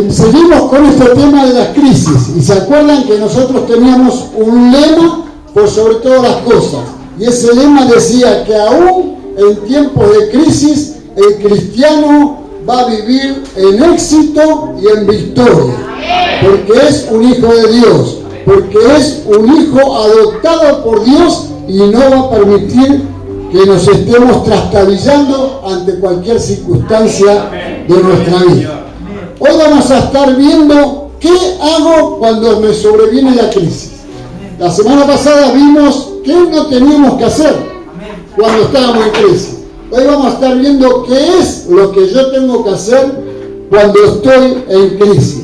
Seguimos con este tema de las crisis, y se acuerdan que nosotros teníamos un lema por sobre todas las cosas, y ese lema decía que aún en tiempos de crisis el cristiano va a vivir en éxito y en victoria, porque es un hijo de Dios, porque es un hijo adoptado por Dios y no va a permitir que nos estemos trastabillando ante cualquier circunstancia de nuestra vida. Hoy vamos a estar viendo qué hago cuando me sobreviene la crisis. La semana pasada vimos qué no teníamos que hacer cuando estábamos en crisis. Hoy vamos a estar viendo qué es lo que yo tengo que hacer cuando estoy en crisis.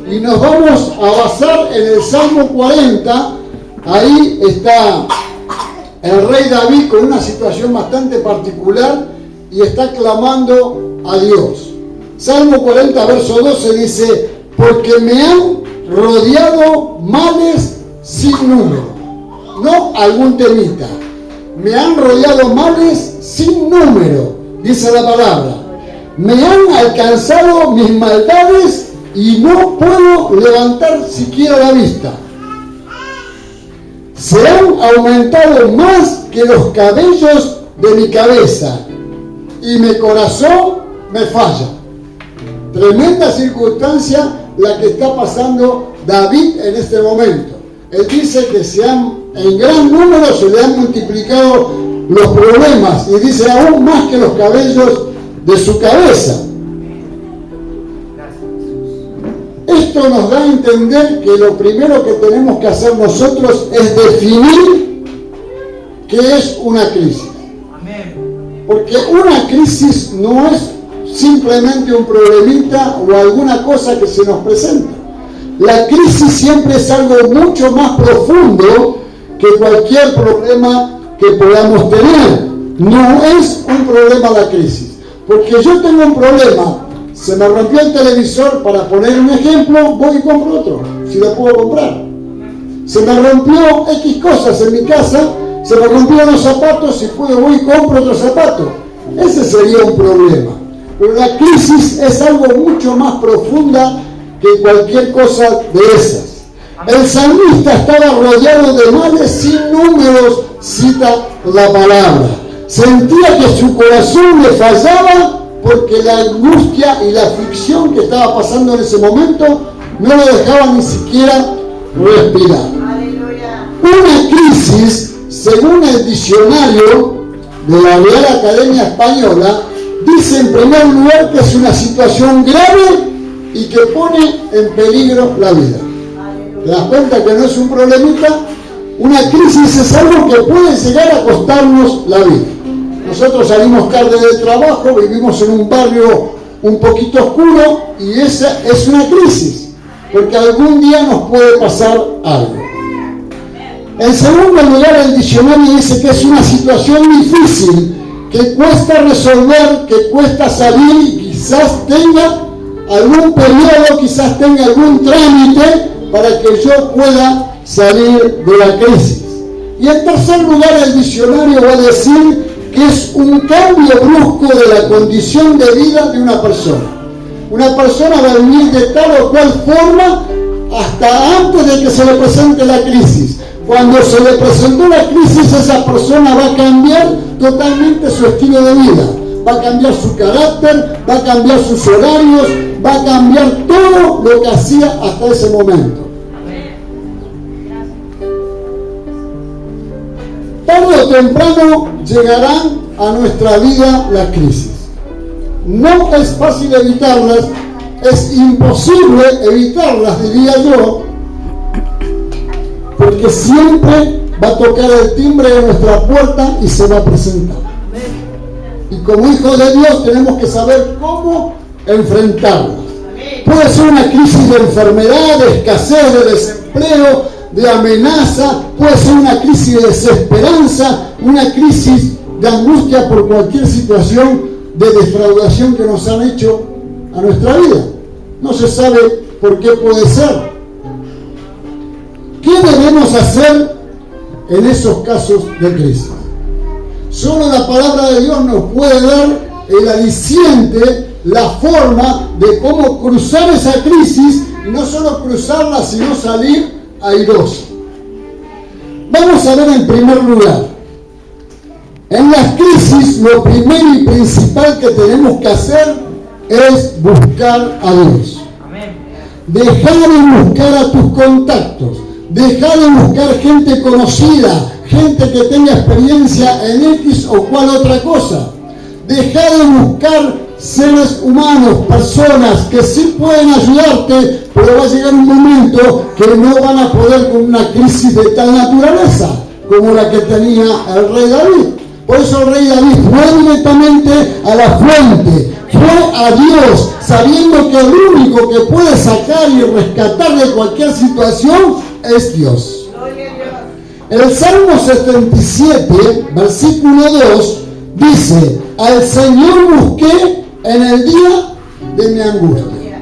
Y nos vamos a basar en el Salmo 40. Ahí está el rey David con una situación bastante particular y está clamando a Dios. Salmo 40, verso 12 dice: porque me han rodeado males sin número. No algún temita. Me han rodeado males sin número, dice la palabra. Me han alcanzado mis maldades y no puedo levantar siquiera la vista. Se han aumentado más que los cabellos de mi cabeza y mi corazón me falla. Tremenda circunstancia la que está pasando David en este momento. Él dice que en gran número se le han multiplicado los problemas, y dice aún más que los cabellos de su cabeza. Esto nos da a entender que lo primero que tenemos que hacer nosotros es definir qué es una crisis. Porque una crisis no es simplemente un problemita o alguna cosa que se nos presenta. La crisis siempre es algo mucho más profundo que cualquier problema que podamos tener. No es un problema la crisis. Porque yo tengo un problema, se me rompió el televisor, para poner un ejemplo, voy y compro otro, si lo puedo comprar. Se me rompió X cosas en mi casa, se me rompieron los zapatos, si puedo voy y compro otro zapato. Ese sería un problema. Pero la crisis es algo mucho más profunda que cualquier cosa de esas. El salmista estaba rodeado de males sin números, cita la palabra. Sentía que su corazón le fallaba porque la angustia y la aflicción que estaba pasando en ese momento no lo dejaba ni siquiera respirar. ¡Aleluya! Una crisis, según el diccionario de la Real Academia Española, dice en primer lugar que es una situación grave y que pone en peligro la vida. ¿Te das cuenta que no es un problemita? Una crisis es algo que puede llegar a costarnos la vida. Nosotros salimos tarde del trabajo, vivimos en un barrio un poquito oscuro y esa es una crisis, porque algún día nos puede pasar algo. En segundo lugar, el diccionario dice que es una situación difícil, que cuesta resolver, que cuesta salir y quizás tenga algún periodo, quizás tenga algún trámite para que yo pueda salir de la crisis. Y en tercer lugar, el diccionario va a decir que es un cambio brusco de la condición de vida de una persona. Una persona va a vivir de tal o cual forma hasta antes de que se le presente la crisis. Cuando se le presentó la crisis, esa persona va a cambiar totalmente su estilo de vida. Va a cambiar su carácter, va a cambiar sus horarios, va a cambiar todo lo que hacía hasta ese momento. Tarde o temprano llegarán a nuestra vida las crisis. No es fácil evitarlas, es imposible evitarlas, diría yo, porque siempre va a tocar el timbre de nuestra puerta y se va a presentar. Y como hijos de Dios tenemos que saber cómo enfrentarlas. Puede ser una crisis de enfermedad, de escasez, de desempleo, de amenaza, puede ser una crisis de desesperanza, una crisis de angustia por cualquier situación de defraudación que nos han hecho a nuestra vida. No se sabe por qué puede ser. ¿Qué debemos hacer en esos casos de crisis? Solo la palabra de Dios nos puede dar el aliciente la forma de cómo cruzar esa crisis, y no solo cruzarla, sino salir airoso. Vamos a ver en primer lugar, en las crisis lo primero y principal que tenemos que hacer es buscar a Dios. Deja de buscar a tus contactos, deja de buscar gente conocida, gente que tenga experiencia en X o cual otra cosa. Deja de buscar seres humanos, personas que sí pueden ayudarte, pero va a llegar un momento que no van a poder con una crisis de tal naturaleza como la que tenía el rey David. Por eso el rey David fue directamente a la fuente, fue a Dios, sabiendo que el único que puede sacar y rescatar de cualquier situación es Dios. El Salmo 77, versículo 2, dice: al Señor busqué en el día de mi angustia.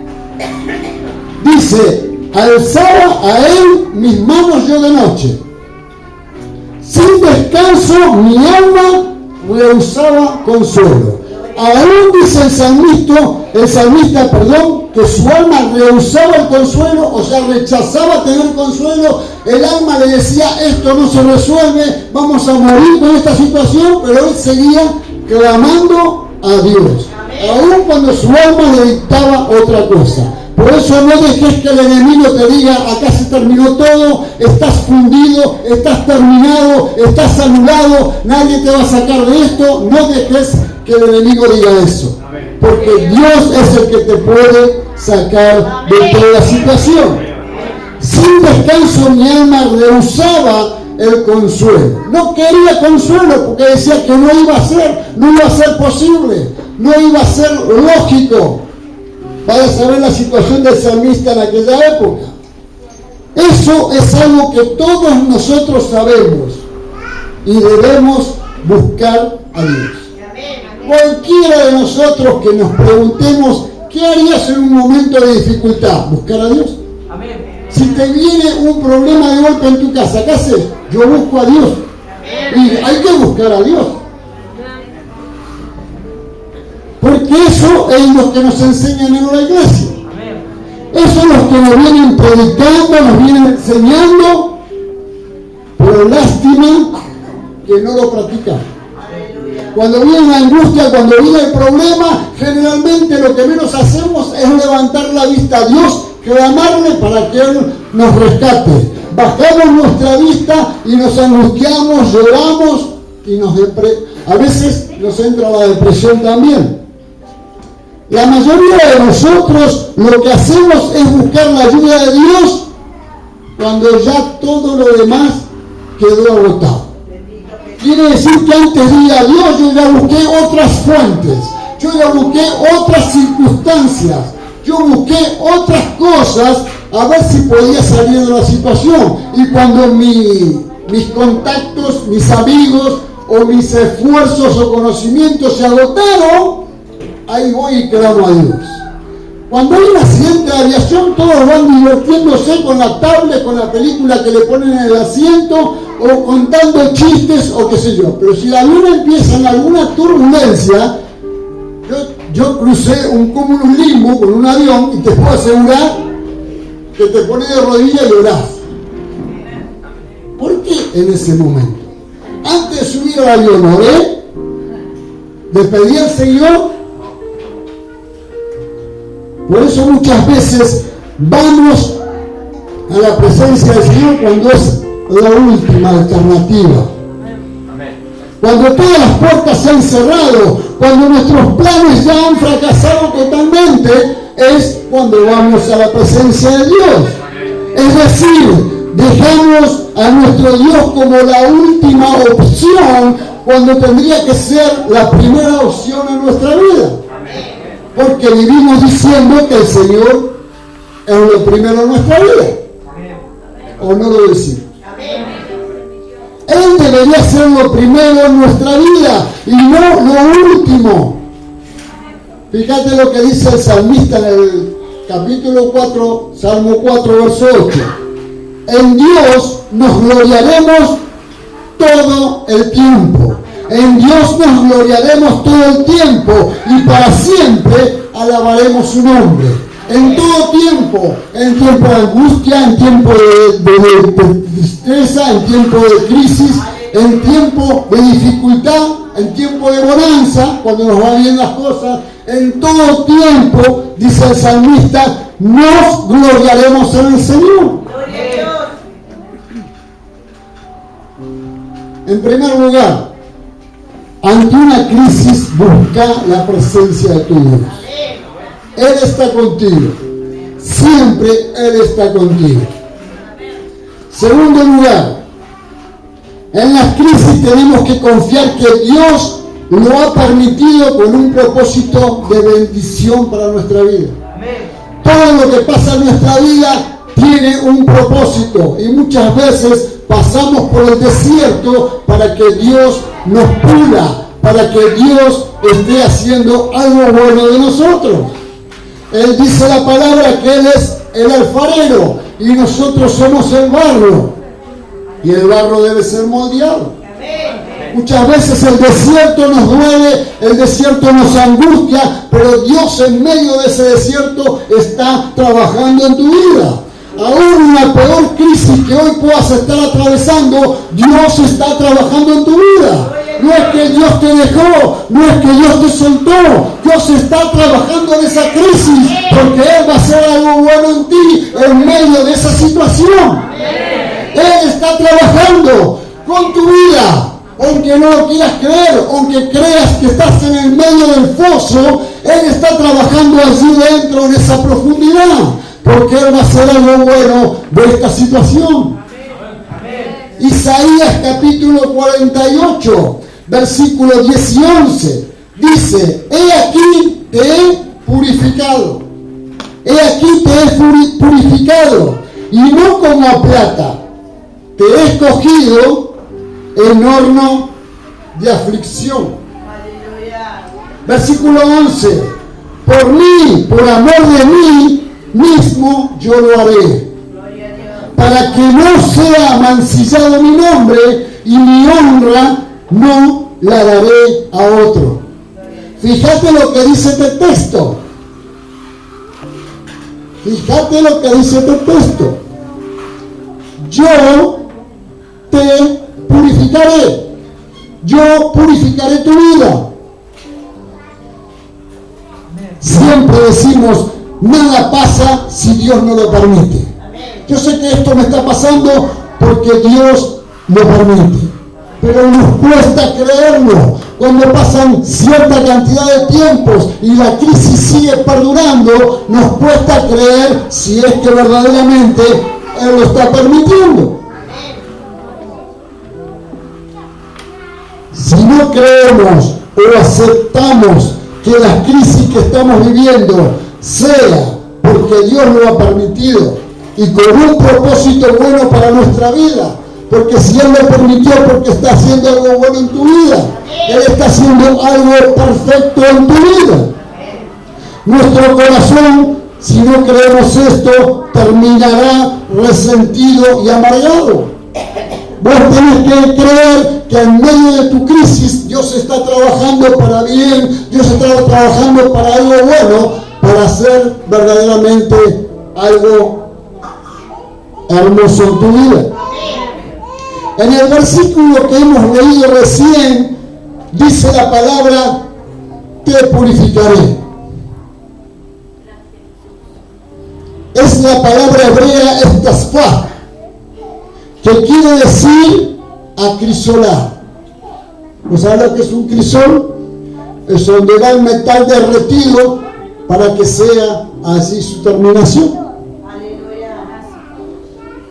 Dice: alzaba a Él mis manos yo de noche. Sin descanso mi alma rehusaba consuelo. Aún dice el salmista, que su alma rehusaba el consuelo, o sea, rechazaba tener consuelo. El alma le decía: esto no se resuelve, vamos a morir con esta situación, pero él seguía clamando a Dios, aún cuando su alma le dictaba otra cosa. Por eso no dejes que el enemigo te diga: acá se terminó todo, estás fundido, estás terminado, estás anulado, nadie te va a sacar de esto. No dejes que el enemigo diga eso, porque Dios es el que te puede sacar de toda la situación. Sin descanso mi alma rehusaba el consuelo. No quería consuelo porque decía que no iba a ser posible, no iba a ser lógico. Para saber la situación del salmista en aquella época. Eso es algo que todos nosotros sabemos y debemos buscar a Dios. Cualquiera de nosotros que nos preguntemos: ¿qué harías en un momento de dificultad? ¿Buscar a Dios? Si te viene un problema de golpe en tu casa, ¿qué haces? Yo busco a Dios. Y hay que buscar a Dios. Porque eso es lo que nos enseñan en la iglesia. Eso es lo que nos vienen predicando, nos vienen enseñando, pero lástima que no lo practican. Cuando viene la angustia, cuando viene el problema, generalmente lo que menos hacemos es levantar la vista a Dios, clamarle para que Él nos rescate. Bajamos nuestra vista y nos angustiamos, lloramos y a veces nos entra la depresión también. La mayoría de nosotros lo que hacemos es buscar la ayuda de Dios cuando ya todo lo demás quedó agotado. Quiere decir que antes de ir a Dios yo ya busqué otras fuentes, yo ya busqué otras circunstancias, yo busqué otras cosas a ver si podía salir de la situación. Y cuando mis contactos, mis amigos o mis esfuerzos o conocimientos se agotaron, ahí voy y clamo a Dios. Cuando hay un accidente de aviación, todos van divirtiéndose con la tablet, con la película que le ponen en el asiento, o contando chistes o qué sé yo. Pero si el avión empieza en alguna turbulencia, yo crucé un cumulonimbus con un avión y te puedo asegurar que te pones de rodillas y llorás. ¿Por qué en ese momento? Antes de subir al avión, oré, le pedí al Señor. Por eso muchas veces vamos a la presencia del Señor cuando es la última alternativa. Cuando todas las puertas se han cerrado, cuando nuestros planes ya han fracasado totalmente, es cuando vamos a la presencia de Dios. Es decir, dejamos a nuestro Dios como la última opción cuando tendría que ser la primera opción en nuestra vida. Porque vivimos diciendo que el Señor es lo primero en nuestra vida. ¿O no lo decimos? Él debería ser lo primero en nuestra vida y no lo último. Fíjate lo que dice el salmista en el capítulo 4, Salmo 4, verso 8. En Dios nos gloriaremos todo el tiempo. En Dios nos gloriaremos todo el tiempo y para siempre alabaremos su nombre. En todo tiempo, en tiempo de angustia, en tiempo de tristeza, en tiempo de crisis, en tiempo de dificultad, en tiempo de bonanza, cuando nos van bien las cosas, en todo tiempo, dice el salmista, nos gloriaremos en el Señor. En primer lugar, ante una crisis, busca la presencia de tu Dios. Él está contigo. Siempre Él está contigo. Segundo lugar, en las crisis tenemos que confiar que Dios lo ha permitido con un propósito de bendición para nuestra vida. Todo lo que pasa en nuestra vida tiene un propósito y muchas veces pasamos por el desierto para que Dios nos pula, para que Dios esté haciendo algo bueno de nosotros. Él dice la palabra que Él es el alfarero y nosotros somos el barro. Y el barro debe ser moldeado. Muchas veces el desierto nos duele, el desierto nos angustia, pero Dios en medio de ese desierto está trabajando en tu vida. Aún una peor crisis que hoy puedas estar atravesando, Dios está trabajando en tu vida. No es que Dios te dejó, no es que Dios te soltó. Dios está trabajando en esa crisis porque Él va a hacer algo bueno en ti en medio de esa situación. Él está trabajando con tu vida. Aunque no lo quieras creer, aunque creas que estás en el medio del foso, Él está trabajando allí dentro en esa profundidad. Porque Él va a hacer algo bueno de esta situación. Isaías capítulo 48, versículos 10 y 11, dice: He aquí te he purificado. He aquí te he purificado, y no como a plata. Te he escogido en horno de aflicción. Versículo 11: Por mí, por amor de mí mismo yo lo haré, para que no sea mancillado mi nombre y mi honra no la daré a otro. Fíjate lo que dice este texto. Fíjate lo que dice este texto. Yo te purificaré. Yo purificaré tu vida. Siempre decimos, nada pasa si Dios no lo permite. Yo sé que esto me está pasando porque Dios lo permite, pero nos cuesta creerlo. Cuando pasan cierta cantidad de tiempos y la crisis sigue perdurando, nos cuesta creer si es que verdaderamente Él lo está permitiendo. Si no creemos o aceptamos que la crisis que estamos viviendo sea porque Dios lo ha permitido y con un propósito bueno para nuestra vida, porque si Él lo permitió, porque está haciendo algo bueno en tu vida, Él está haciendo algo perfecto en tu vida. Nuestro corazón, si no creemos esto, terminará resentido y amargado. Vos tenés que creer que en medio de tu crisis Dios está trabajando para bien, Dios está trabajando para algo bueno, para hacer verdaderamente algo hermoso en tu vida. En el versículo que hemos leído recién, dice la palabra, te purificaré. Es la palabra hebrea estasfá, que quiere decir acrisolar. ¿No sabes lo que es un crisol? Es donde va el metal derretido para que sea así su terminación.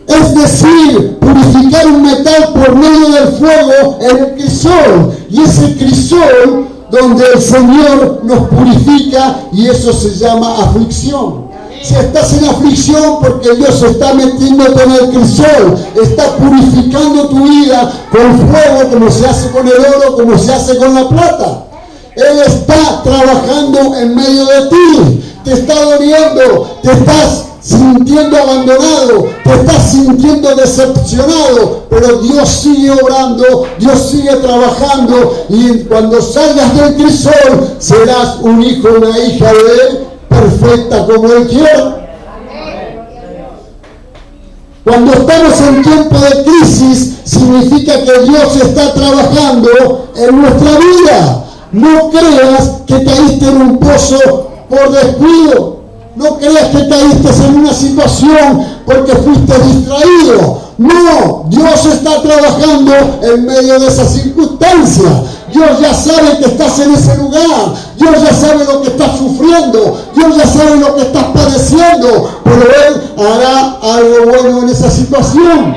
Es decir, purificar un metal por medio del fuego en el crisol. Y ese crisol donde el Señor nos purifica, y eso se llama aflicción. Si estás en aflicción, porque Dios está metiéndote en el crisol, está purificando tu vida con fuego, como se hace con el oro, como se hace con la plata. Él está trabajando en medio de ti, te está doliendo, te estás sintiendo abandonado, te estás sintiendo decepcionado, pero Dios sigue obrando, Dios sigue trabajando, y cuando salgas del crisol serás un hijo, una hija de Él, perfecta como Él quiera. Cuando estamos en tiempo de crisis, significa que Dios está trabajando en nuestra vida. No creas que caíste en un pozo por descuido. No creas que caíste en una situación porque fuiste distraído. No, Dios está trabajando en medio de esa circunstancia. Dios ya sabe que estás en ese lugar. Dios ya sabe lo que estás sufriendo. Dios ya sabe lo que estás padeciendo. Pero Él hará algo bueno en esa situación.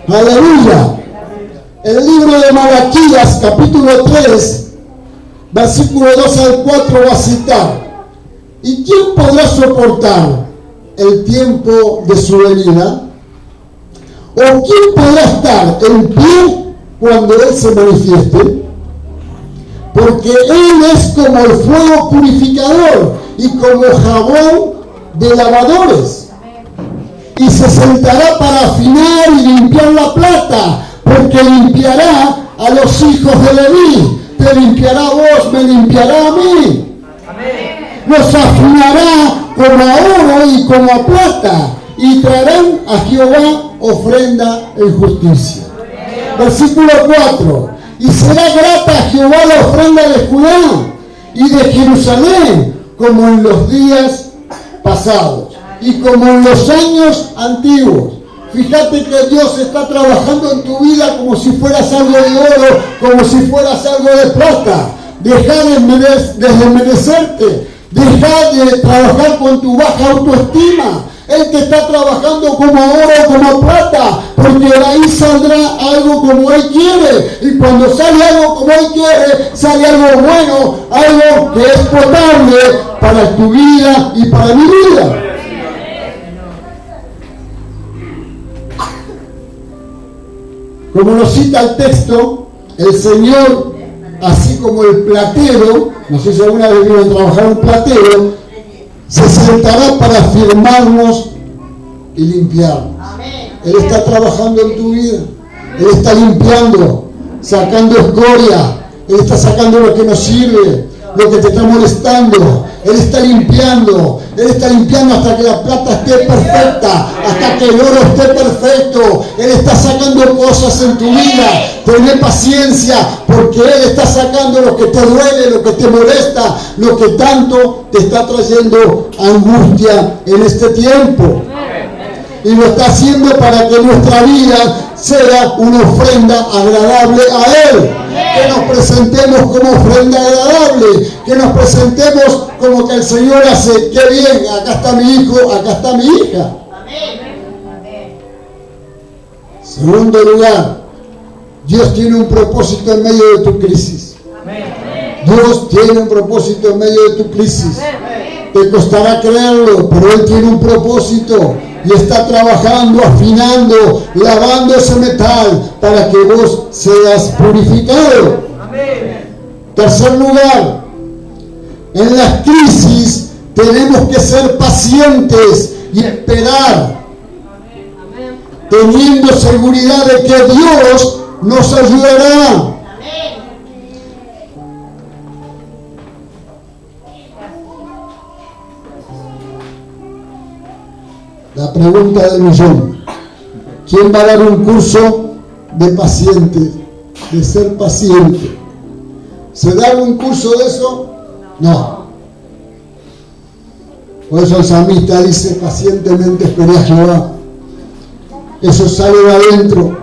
Aleluya. El libro de Malaquías, capítulo 3, versículo 2 al 4 va a citar: ¿y quién podrá soportar el tiempo de su venida? ¿O quién podrá estar en pie cuando Él se manifieste? Porque Él es como el fuego purificador y como jabón de lavadores. Y se sentará para afinar y limpiar la plata, porque limpiará a los hijos de Leví. Te limpiará a vos, me limpiará a mí. Los afinará como a oro y como a plata, y traerán a Jehová ofrenda en justicia. Versículo 4: y será grata a Jehová la ofrenda de Judá y de Jerusalén, como en los días pasados y como en los años antiguos. Fíjate que Dios está trabajando en tu vida como si fueras algo de oro, como si fueras algo de plata. Deja de desmerecerte. Deja de trabajar con tu baja autoestima. Él te está trabajando como oro, como plata, porque de ahí saldrá algo como Él quiere. Y cuando sale algo como Él quiere, sale algo bueno, algo que es potable para tu vida y para mi vida. Como nos cita el texto, el Señor, así como el platero, no sé si alguna vez vieron trabajar un platero, se sentará para firmarnos y limpiarnos. Él está trabajando en tu vida. Él está limpiando, sacando escoria. Él está sacando lo que no sirve, lo que te está molestando. Él está limpiando. Él está limpiando hasta que la plata esté perfecta, hasta que el oro esté perfecto. Él está sacando cosas en tu vida. Ten paciencia, porque Él está sacando lo que te duele, lo que te molesta, lo que tanto te está trayendo angustia en este tiempo. Y lo está haciendo para que nuestra vida sea una ofrenda agradable a Él. Que nos presentemos como ofrenda agradable, que nos presentemos como que el Señor hace: qué bien, acá está mi hijo, acá está mi hija. Segundo lugar, Dios tiene un propósito en medio de tu crisis. Dios tiene un propósito en medio de tu crisis. Te costará creerlo, pero Él tiene un propósito. Y está trabajando, afinando, lavando ese metal para que vos seas purificado. Tercer lugar, en las crisis tenemos que ser pacientes y esperar, teniendo seguridad de que Dios nos ayudará. La pregunta del millón: ¿quién va a dar un curso de paciente, de ser paciente? ¿Se da un curso de eso? No. Por eso el salmista dice: pacientemente esperé a Jehová. Eso sale de adentro.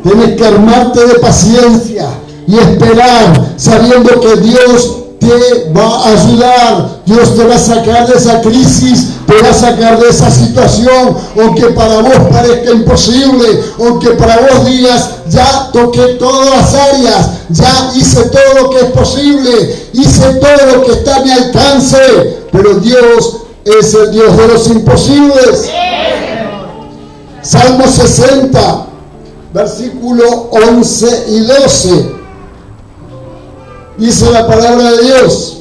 Tienes que armarte de paciencia y esperar, sabiendo que Dios te va a ayudar. Dios te va a sacar de esa crisis, te va a sacar de esa situación, aunque para vos parezca imposible, aunque para vos digas: ya toqué todas las áreas, ya hice todo lo que es posible, hice todo lo que está a mi alcance, pero Dios es el Dios de los imposibles. Salmo 60, versículo 11 y 12. Dice la palabra de Dios: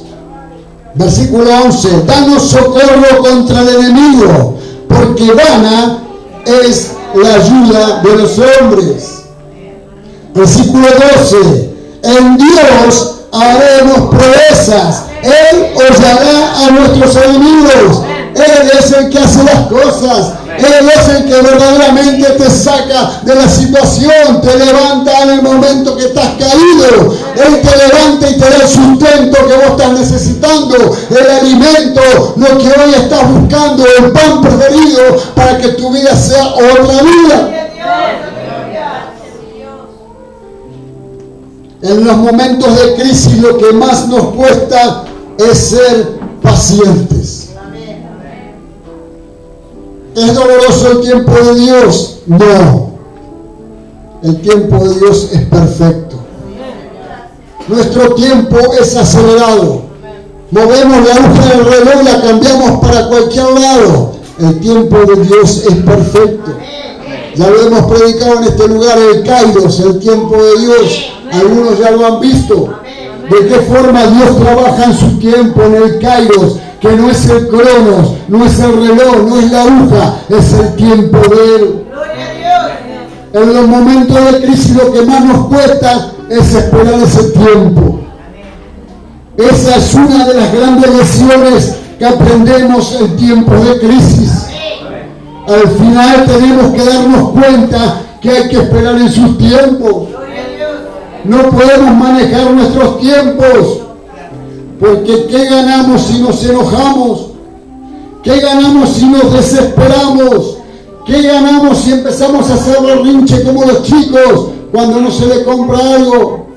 Versículo 11. Danos socorro contra el enemigo, porque vana es la ayuda de los hombres. Versículo 12. En Dios haremos proezas. Él hollará a nuestros enemigos. Él es el que hace las cosas. Él es el que verdaderamente te saca de la situación, te levanta en el momento que estás caído. Él te levanta y te da el sustento que vos estás necesitando, el alimento, lo que hoy estás buscando, el pan preferido para que tu vida sea otra vida. En los momentos de crisis lo que más nos cuesta es ser pacientes. ¿Es doloroso el tiempo de Dios? No. El tiempo de Dios es perfecto. Nuestro tiempo es acelerado. Movemos la aguja del reloj, la cambiamos para cualquier lado. El tiempo de Dios es perfecto. Ya lo hemos predicado en este lugar, el Kairos, el tiempo de Dios. Algunos ya lo han visto. De qué forma Dios trabaja en su tiempo, en el Kairos, que no es el cronos, no es el reloj, no es la aguja, es el tiempo de Él. En los momentos de crisis lo que más nos cuesta es esperar ese tiempo. Esa es una de las grandes lecciones que aprendemos en tiempos de crisis. Al final tenemos que darnos cuenta que hay que esperar en sus tiempos. No podemos manejar nuestros tiempos, porque ¿qué ganamos si nos enojamos? ¿Qué ganamos si nos desesperamos? ¿Qué ganamos si empezamos a hacer berrinche como los chicos cuando no se le compra algo?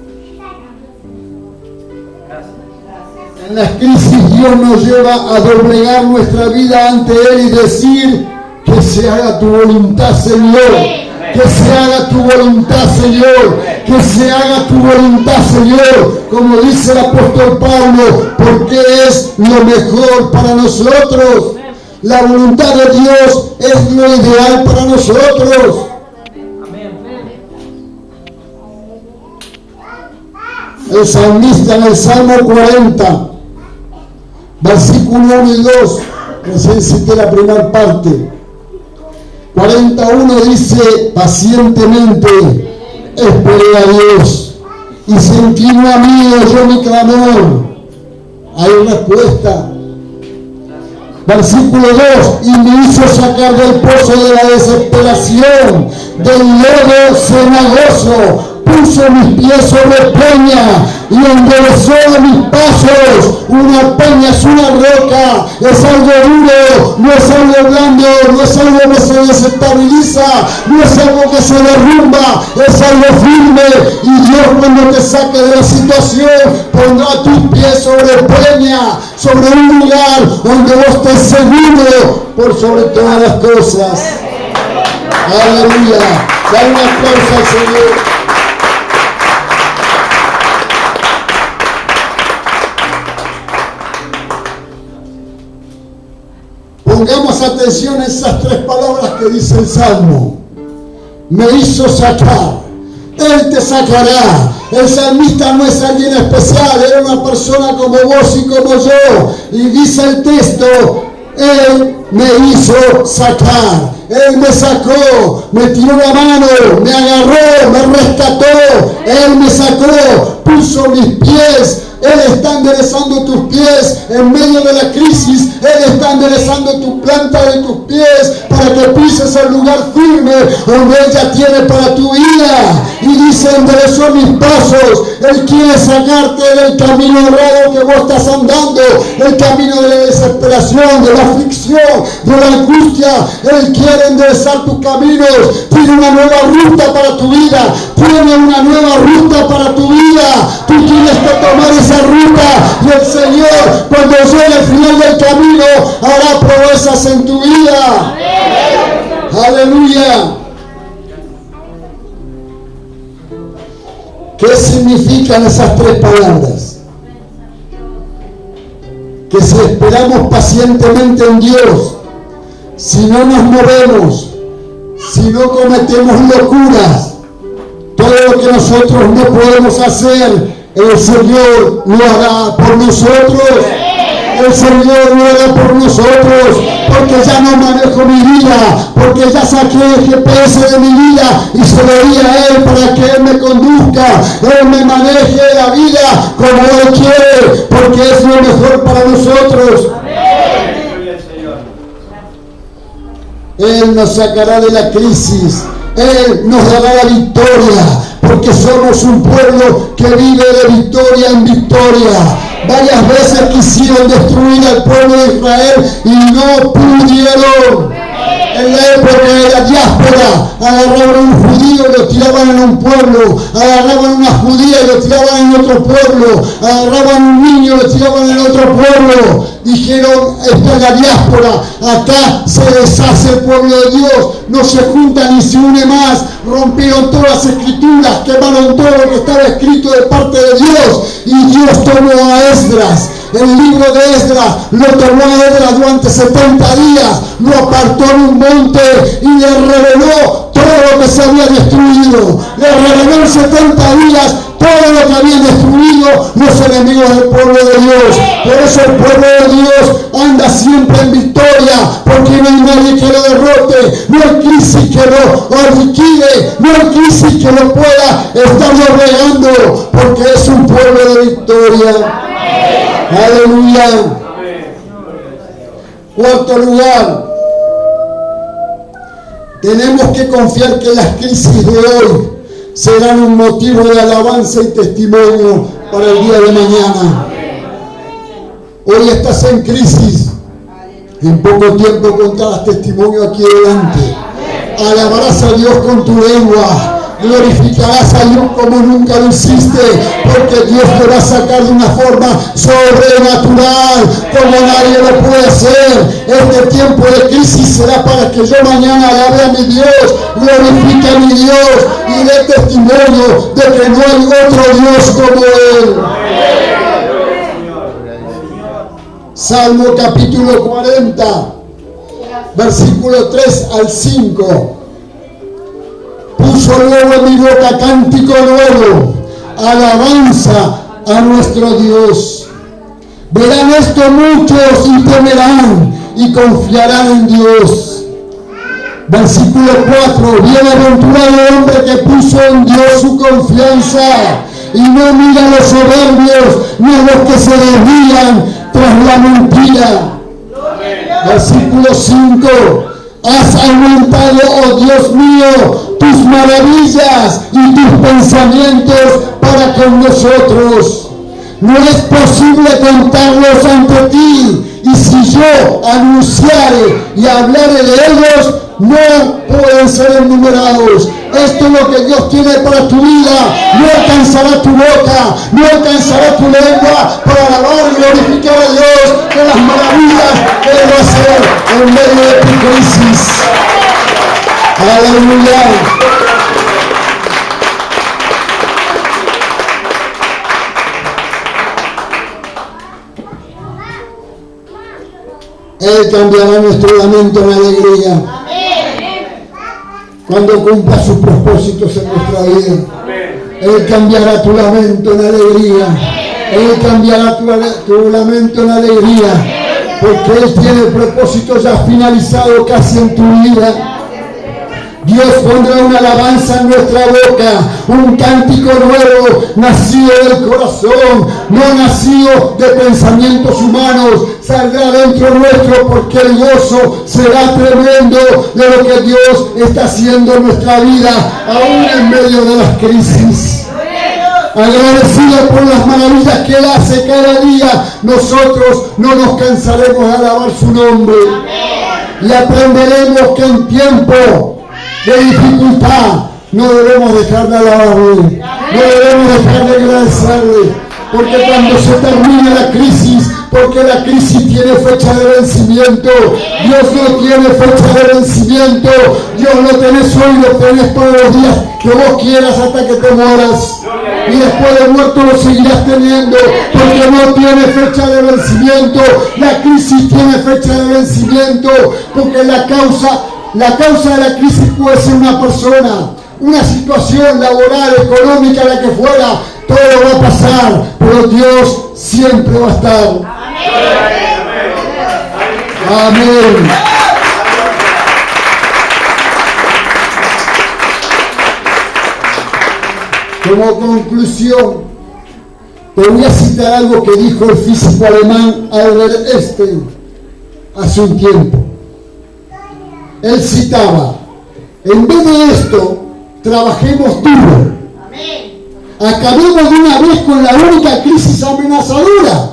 En las crisis Dios nos lleva a doblegar nuestra vida ante Él y decir: que se haga tu voluntad, Señor. Que se haga tu voluntad, Señor. Que se haga tu voluntad, Señor. Como dice el apóstol Pablo, porque es lo mejor para nosotros. La voluntad de Dios es lo ideal para nosotros. El salmista en el Salmo 40, versículo 1 y 2, recién cité la primera parte. 41 dice: pacientemente esperé a Dios y se inclinó a mí y oyó mi clamor. Hay respuesta. Versículo 2: y me hizo sacar del pozo de la desesperación, del lodo cenagoso. Puso mis pies sobre peña y enderezó mis pasos. Una peña es una roca, es algo duro, no es algo blando, no es algo que se desestabiliza, no es algo que se derrumba, es algo firme. Y Dios, cuando te saque de la situación, pondrá tus pies sobre peña, sobre un lugar donde vos estés seguro por sobre todas las cosas. Aleluya. Dale un aplauso al Señor. Pongamos atención a esas tres palabras que dice el Salmo. Me hizo sacar. Él te sacará. El salmista no es alguien especial, era una persona como vos y como yo. Y dice el texto: Él me hizo sacar. Él me sacó, me tiró la mano, me agarró, me rescató. Él me sacó, puso mis pies. Él está enderezando tus pies en medio de la crisis. Él está enderezando tu planta de tus pies para que pises el lugar firme donde Él ya tiene para tu vida. Y dice: enderezó mis pasos. Él quiere sacarte del camino errado que vos estás andando, el camino de la desesperación, de la aflicción, de la angustia. Él quiere enderezar tus caminos. Tiene una nueva ruta para tu vida. Tiene una nueva ruta para tu vida. Tú tienes que tomar esa ruta, y el Señor, cuando llegue al final del camino, hará proezas en tu vida. Aleluya. ¿Qué significan esas tres palabras? Que si esperamos pacientemente en Dios, si no nos movemos, si no cometemos locuras, todo lo que nosotros no podemos hacer, el Señor lo hará por nosotros. El Señor ruega por nosotros, porque ya no manejo mi vida, porque ya saqué el GPS de mi vida y se lo di a Él para que Él me conduzca, Él me maneje la vida como Él quiere, porque es lo mejor para nosotros. Él nos sacará de la crisis, Él nos dará la victoria, porque somos un pueblo que vive de victoria en victoria. Varias veces quisieron destruir al pueblo de Israel y no pudieron. En la época de la diáspora, agarraban a un judío y lo tiraban en un pueblo, agarraban a una judía y lo tiraban en otro pueblo, agarraban a un niño y lo tiraban en otro pueblo. Dijeron, esta es la diáspora, acá se deshace el pueblo de Dios, no se junta ni se une más, rompieron todas las escrituras, quemaron todo lo que estaba escrito de parte de Dios, y Dios tomó a Esdras. El libro de Esdras lo tomó a Esdras durante 70 días, lo apartó en un monte y le reveló todo lo que se había destruido. Le reveló en 70 días todo lo que habían destruido los enemigos del pueblo de Dios. Por eso el pueblo de Dios anda siempre en victoria, porque no hay nadie que lo derrote, no hay crisis que lo liquide, no hay crisis que lo pueda estar doblegando, porque es un pueblo de victoria. Aleluya. Cuarto lugar, tenemos que confiar que las crisis de hoy serán un motivo de alabanza y testimonio para el día de mañana. Hoy estás en crisis, en poco tiempo contarás testimonio aquí delante. Alabarás a Dios con tu lengua. Glorificarás a Dios como nunca lo hiciste, porque Dios te va a sacar de una forma sobrenatural, como nadie lo puede hacer. Este tiempo de crisis será para que yo mañana alabe a mi Dios, glorifique a mi Dios y dé testimonio de que no hay otro Dios como Él. Salmo capítulo 40, versículo 3 al 5. Puso luego en mi boca cántico nuevo, alabanza a nuestro Dios. Verán esto muchos y temerán y confiarán en Dios. Versículo 4. Bienaventurado el hombre que puso en Dios su confianza y no mira a los soberbios ni a los que se desvían tras la mentira. Versículo 5. Has aumentado, oh Dios mío, tus maravillas y tus pensamientos para con nosotros. No es posible contarlos ante ti, y si yo anunciare y hablare de ellos, no pueden ser enumerados. Esto es lo que Dios tiene para tu vida. No alcanzará tu boca, no alcanzará tu lengua para alabar y glorificar a Dios de las maravillas que Él va a hacer en medio de tu crisis. Aleluya. Él cambiará nuestro lamento en alegría. Cuando cumpla sus propósitos en nuestra vida. Él cambiará tu lamento en alegría. Él cambiará tu lamento en alegría. Porque Él tiene el propósito ya finalizado casi en tu vida. Dios pondrá una alabanza en nuestra boca, un cántico nuevo, nacido del corazón, no nacido de pensamientos humanos, saldrá dentro nuestro, porque el gozo será tremendo de lo que Dios está haciendo en nuestra vida, aún en medio de las crisis. Agradecido por las maravillas que Él hace cada día, nosotros no nos cansaremos de alabar su nombre. Y aprenderemos que en tiempo de dificultad no debemos dejar de alabarle, no debemos dejar de agradecerle, porque cuando se termine la crisis, porque la crisis tiene fecha de vencimiento, Dios no tiene fecha de vencimiento. Dios lo tenés hoy, lo tenés todos los días que vos quieras hasta que te mueras, y después de muerto lo seguirás teniendo, porque no tiene fecha de vencimiento. La crisis tiene fecha de vencimiento, porque la causa de la crisis puede ser una persona, una situación laboral, económica, la que fuera. Todo va a pasar, pero Dios siempre va a estar. Amén. Como conclusión, te voy a citar algo que dijo el físico alemán Albert Einstein hace un tiempo. Él citaba: en vez de esto, trabajemos duro. Acabemos de una vez con la única crisis amenazadora,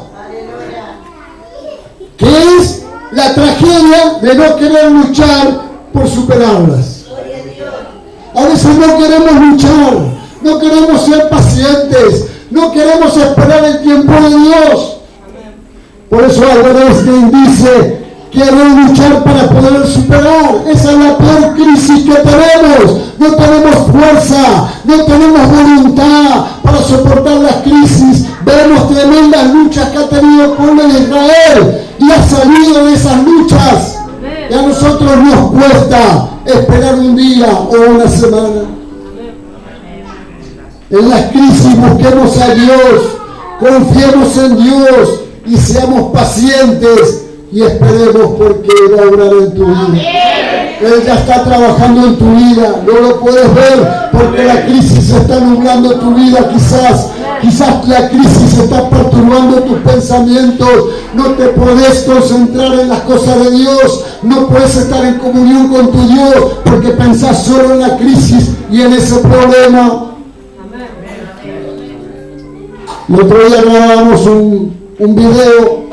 que es la tragedia de no querer luchar por superarlas. A veces no queremos luchar, no queremos ser pacientes, no queremos esperar el tiempo de Dios. Por eso Albert Einstein dice: quiero luchar para poder superar. Esa es la peor crisis que tenemos. No tenemos fuerza, no tenemos voluntad para soportar las crisis. Vemos tremendas luchas que ha tenido el pueblo de Israel y ha salido de esas luchas. Y a nosotros nos cuesta esperar un día o una semana. En las crisis busquemos a Dios, confiemos en Dios y seamos pacientes. Y esperemos, porque va a obrar en tu vida. Él ya está trabajando en tu vida. No lo puedes ver porque la crisis está nublando tu vida. Quizás la crisis está perturbando tus pensamientos. No te podés concentrar en las cosas de Dios. No puedes estar en comunión con tu Dios porque pensás solo en la crisis y en ese problema. El otro día grabamos un video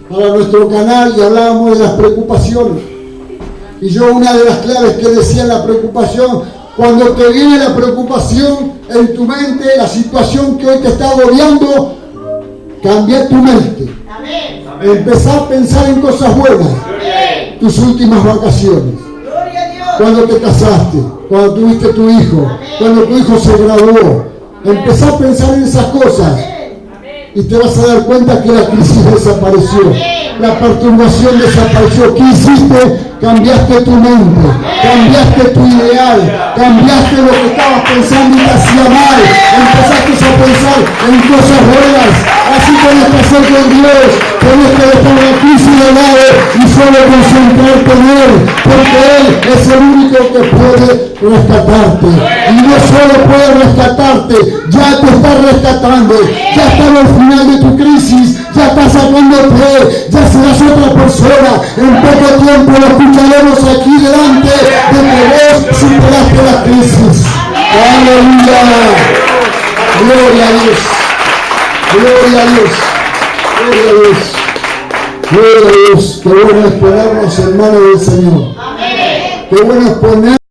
para nuestro canal y hablábamos de las preocupaciones. Y yo, una de las claves que decía en la preocupación: cuando te viene la preocupación en tu mente, la situación que hoy te está agobiando, cambia tu mente. Empezá a pensar en cosas buenas. Tus últimas vacaciones, cuando te casaste, cuando tuviste tu hijo, cuando tu hijo se graduó. Empezá a pensar en esas cosas y te vas a dar cuenta que la crisis desapareció, la perturbación desapareció. ¿Qué hiciste? Cambiaste tu mente, cambiaste tu ideal, cambiaste lo que estabas pensando y te hacía mal. Empezaste a pensar en cosas buenas. Así tenés que hacer con Dios. Tenés que dejar la crisis de lado y solo concentrarte en Él, porque Él es el único que puede rescatarte. Y no solo puede rescatarte, ya te está rescatando, ya está al final de tu crisis, ya está sacándote, ya serás otra persona. En poco tiempo lo escucharemos aquí delante de que vos superaste la crisis. ¡Aleluya! ¡Gloria a Dios! ¡Gloria a Dios! ¡Gloria a Dios! ¡Gloria a Dios! ¡Qué bueno es ponernos en manos del Señor! ¡Qué bueno es poner